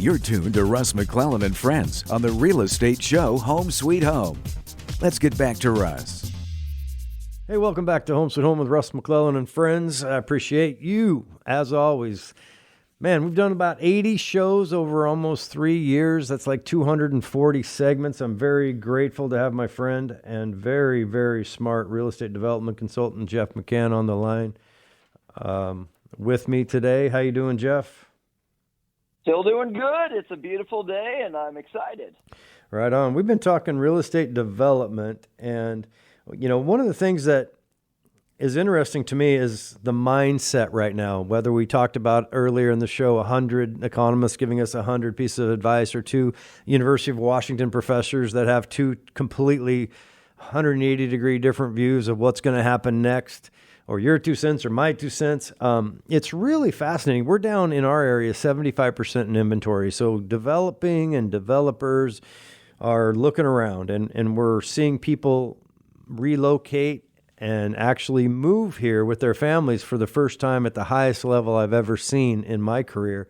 You're tuned to Russ McClellan and Friends on the real estate show Home Sweet Home. Let's get back to Russ. Hey, welcome back to Home Sweet Home with Russ McClellan and Friends. I appreciate you, as always. Man, we've done about 80 shows over almost 3 years. That's like 240 segments. I'm very grateful to have my friend and very, very smart real estate development consultant, Jeff McCann, on the line with me today. How you doing, Jeff? Still doing good. It's a beautiful day, and I'm excited. Right on. We've been talking real estate development, and you know, one of the things that is interesting to me is the mindset right now. Whether we talked about earlier in the show 100 economists giving us 100 pieces of advice, or two University of Washington professors that have two completely 180-degree different views of what's going to happen next, or your 2 cents or my 2 cents. It's really fascinating. We're down in our area 75% in inventory. So developing and developers are looking around, and we're seeing people relocate and actually move here with their families for the first time at the highest level I've ever seen in my career,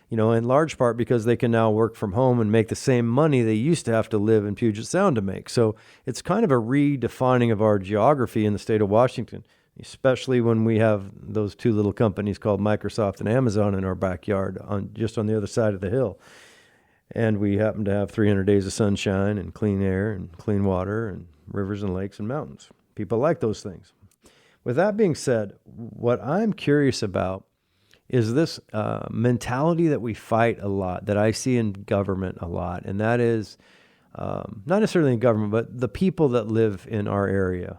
you know, in large part because they can now work from home and make the same money they used to have to live in Puget Sound to make. So it's kind of a redefining of our geography in the state of Washington, especially when we have those two little companies called Microsoft and Amazon in our backyard just on the other side of the hill. And we happen to have 300 days of sunshine and clean air and clean water and rivers and lakes and mountains. People like those things. With that being said, what I'm curious about is this mentality that we fight a lot, that I see in government a lot, and that is not necessarily in government, but the people that live in our area.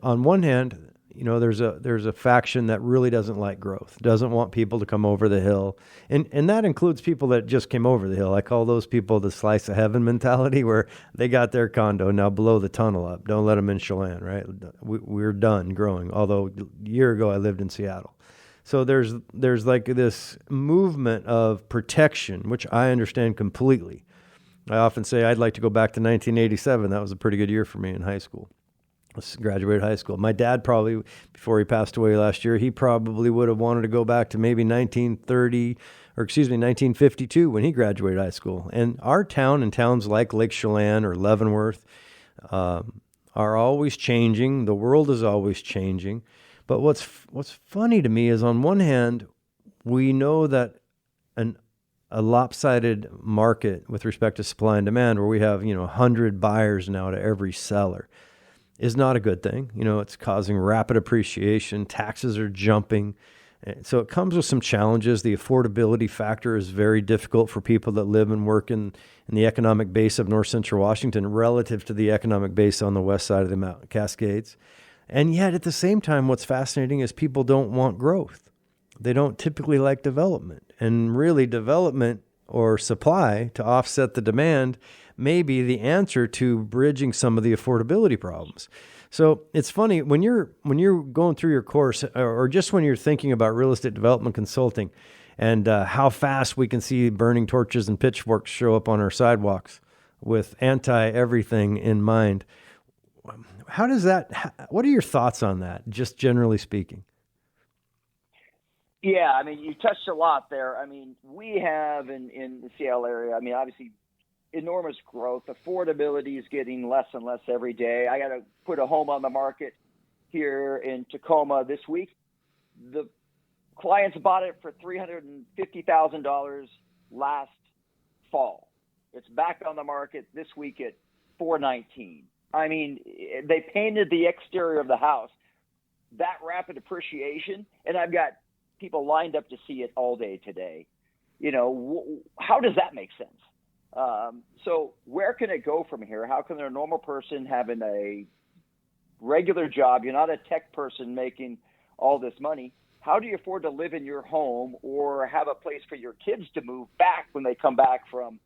On one hand, you know, there's a faction that really doesn't like growth, doesn't want people to come over the hill. And that includes people that just came over the hill. I call those people the slice of heaven mentality, where they got their condo, now blow the tunnel up. Don't let them in Chelan, right? We're done growing. Although a year ago I lived in Seattle. So there's like this movement of protection, which I understand completely. I often say I'd like to go back to 1987. That was a pretty good year for me in high school. Graduated high school. My dad probably, before he passed away last year, he probably would have wanted to go back to maybe 1952 when he graduated high school. And our town and towns like Lake Chelan or Leavenworth are always changing. The world is always changing. But what's funny to me is, on one hand, we know that a lopsided market with respect to supply and demand, where we have 100 buyers now to every seller, is not a good thing. You know, it's causing rapid appreciation. Taxes are jumping. So it comes with some challenges. The affordability factor is very difficult for people that live and work in the economic base of North Central Washington relative to the economic base on the west side of the Mountain Cascades. And yet at the same time, what's fascinating is people don't want growth. They don't typically like development. And really, development or supply to offset the demand may be the answer to bridging some of the affordability problems. So it's funny, when you're going through your course, or just when you're thinking about real estate development consulting, and how fast we can see burning torches and pitchforks show up on our sidewalks with anti-everything in mind. What are your thoughts on that, just generally speaking? Yeah, I mean, you touched a lot there. I mean, we have in the Seattle area, I mean, obviously, enormous growth. Affordability is getting less and less every day. I got to put a home on the market here in Tacoma this week. The clients bought it for $350,000 last fall. It's back on the market this week at $419,000. I mean, they painted the exterior of the house. That rapid appreciation, and I've got people lined up to see it all day today. You know, how does that make sense? So where can it go from here? How can a normal person having a regular job, you're not a tech person making all this money, how do you afford to live in your home or have a place for your kids to move back when they come back from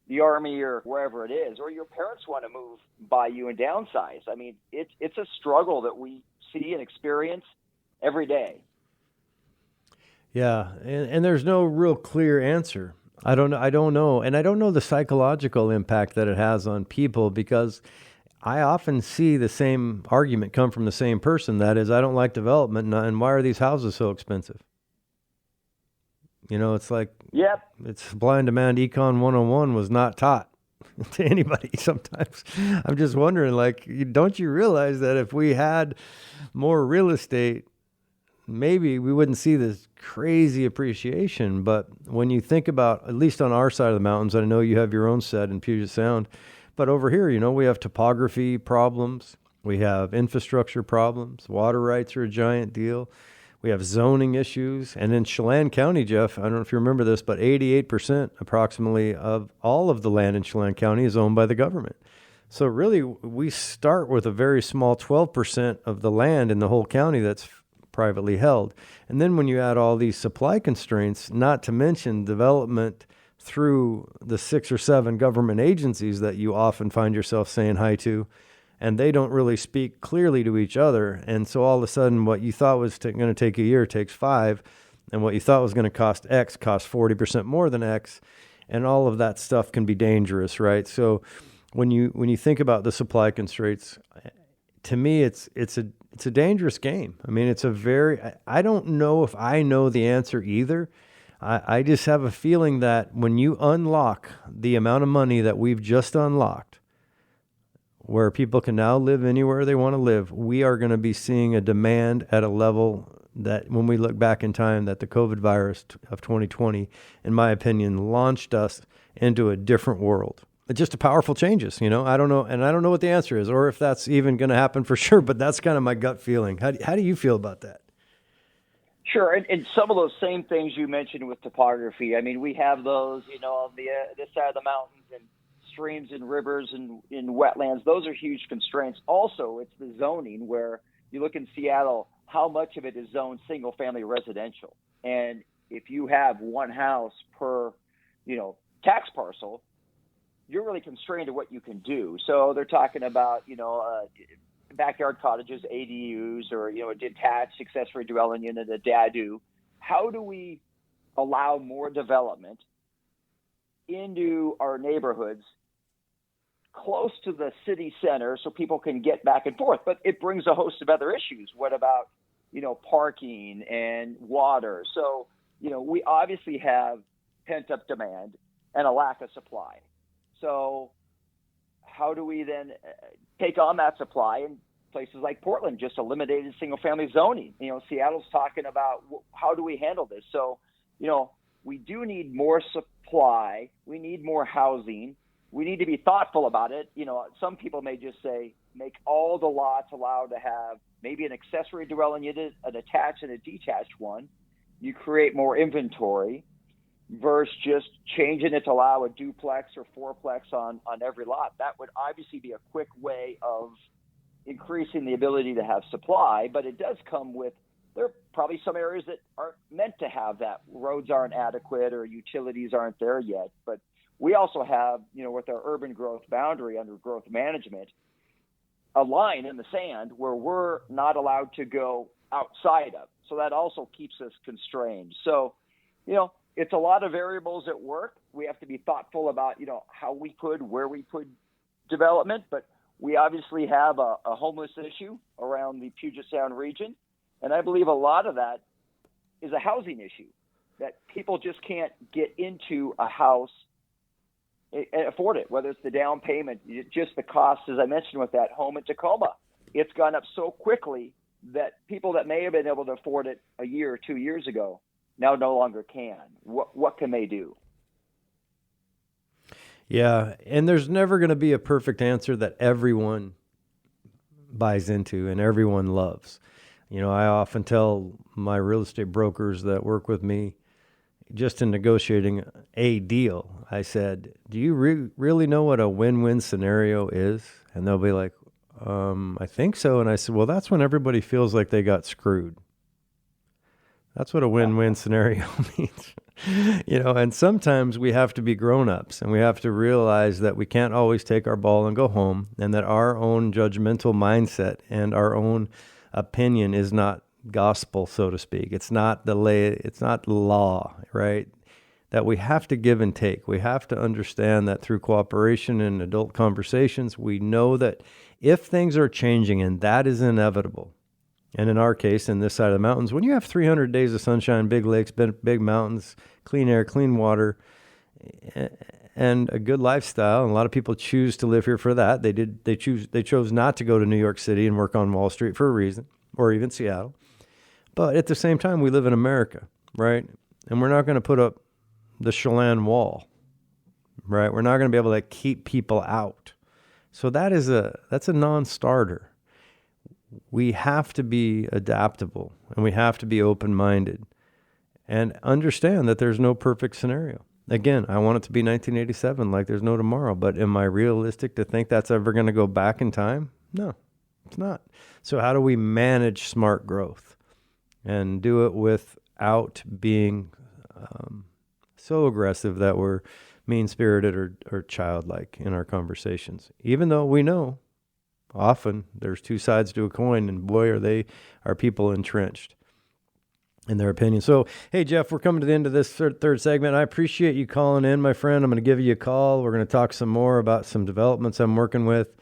the Army or wherever it is, or your parents want to move by you and downsize? I mean, it's a struggle that we see and experience every day. Yeah, and there's no real clear answer. I don't know. And I don't know the psychological impact that it has on people, because I often see the same argument come from the same person. That is, I don't like development, and why are these houses so expensive? You know, it's like, Yep. it's blind demand econ 101 was not taught to anybody sometimes. I'm just wondering, like, don't you realize that if we had more real estate, maybe we wouldn't see this crazy appreciation? But when you think about, at least on our side of the mountains, I know you have your own set in Puget Sound, but over here, you know, we have topography problems. We have infrastructure problems. Water rights are a giant deal. We have zoning issues. And in Chelan County, Jeff, I don't know if you remember this, but 88% approximately of all of the land in Chelan County is owned by the government. So really, we start with a very small 12% of the land in the whole county that's privately held. And then when you add all these supply constraints, not to mention development through the 6 or 7 government agencies that you often find yourself saying hi to, and they don't really speak clearly to each other. And so all of a sudden, what you thought was going to take a year takes 5, and what you thought was going to cost X costs 40% more than X, and all of that stuff can be dangerous, right? So when you think about the supply constraints, to me, it's a dangerous game. I mean, I don't know if I know the answer either. I just have a feeling that when you unlock the amount of money that we've just unlocked, where people can now live anywhere they want to live, we are going to be seeing a demand at a level that when we look back in time, that the COVID virus of 2020, in my opinion, launched us into a different world. It's just a powerful changes, you know. I don't know, and I don't know what the answer is, or if that's even going to happen for sure, but that's kind of my gut feeling. How do you feel about that? Sure, and some of those same things you mentioned with topography. I mean, we have those, you know, on this side of the mountains, and streams and rivers and in wetlands. Those are huge constraints. Also, it's the zoning, where you look in Seattle, how much of it is zoned single family residential. And if you have one house per, you know, tax parcel, you're really constrained to what you can do. So they're talking about, you know, backyard cottages, ADUs, or, you know, a detached accessory dwelling unit, a DADU. How do we allow more development into our neighborhoods close to the city center so people can get back and forth? But it brings a host of other issues. What about, you know, parking and water? So, you know, we obviously have pent-up demand and a lack of supply. So how do we then take on that supply? And places like Portland just eliminated single-family zoning. You know, Seattle's talking about how do we handle this? So, you know, we do need more supply. We need more housing. We need to be thoughtful about it. You know, some people may just say, make all the lots allowed to have maybe an accessory dwelling unit, an attached and a detached one. You create more inventory versus just changing it to allow a duplex or fourplex on every lot. That would obviously be a quick way of increasing the ability to have supply, but it does come with, there are probably some areas that aren't meant to have that. Roads aren't adequate or utilities aren't there yet. But we also have, you know, with our urban growth boundary under growth management, a line in the sand where we're not allowed to go outside of. So that also keeps us constrained. So, you know, it's a lot of variables at work. We have to be thoughtful about, you know, where we put development, but we obviously have a homeless issue around the Puget Sound region. And I believe a lot of that is a housing issue, that people just can't get into a house and afford it, whether it's the down payment, just the cost, as I mentioned with that home in Tacoma. It's gone up so quickly that people that may have been able to afford it a year or 2 years ago now no longer can. What can they do? Yeah, and there's never going to be a perfect answer that everyone buys into and everyone loves. You know, I often tell my real estate brokers that work with me, just in negotiating a deal, I said, do you really know what a win-win scenario is? And they'll be like, I think so. And I said, well, that's when everybody feels like they got screwed. That's what a win-win scenario means. You know, and sometimes we have to be grown-ups and we have to realize that we can't always take our ball and go home, and that our own judgmental mindset and our own opinion is not gospel, so to speak. It's not law, right? That we have to give and take. We have to understand that through cooperation and adult conversations, we know that if things are changing, and that is inevitable, And in our case, in this side of the mountains, when you have 300 days of sunshine, big lakes, big mountains, clean air, clean water, and a good lifestyle, and a lot of people choose to live here for that. They chose not to go to New York City and work on Wall Street for a reason, or even Seattle. But at the same time, we live in America, right? And we're not going to put up the Chelan wall, right? We're not going to be able to keep people out. So that's a non-starter. We have to be adaptable, and we have to be open-minded and understand that there's no perfect scenario. Again, I want it to be 1987, like there's no tomorrow, but am I realistic to think that's ever going to go back in time? No, it's not. So how do we manage smart growth and do it without being so aggressive that we're mean-spirited or childlike in our conversations, even though we know often there's two sides to a coin, and boy, are people entrenched in their opinion. So, hey, Jeff, we're coming to the end of this third segment. I appreciate you calling in, my friend. I'm going to give you a call. We're going to talk some more about some developments I'm working with.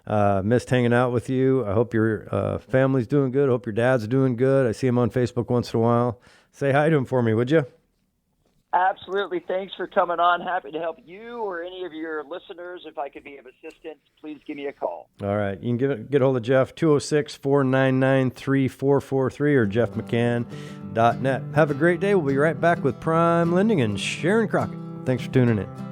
Missed hanging out with you. I hope your family's doing good. I hope your dad's doing good. I see him on Facebook once in a while. Say hi to him for me, would you? Absolutely. Thanks for coming on. Happy to help you or any of your listeners. If I could be of assistance, please give me a call. All right. You can get hold of Jeff, 206-499-3443 or jeffmccann.net. Have a great day. We'll be right back with Prime Lending and Sharon Crockett. Thanks for tuning in.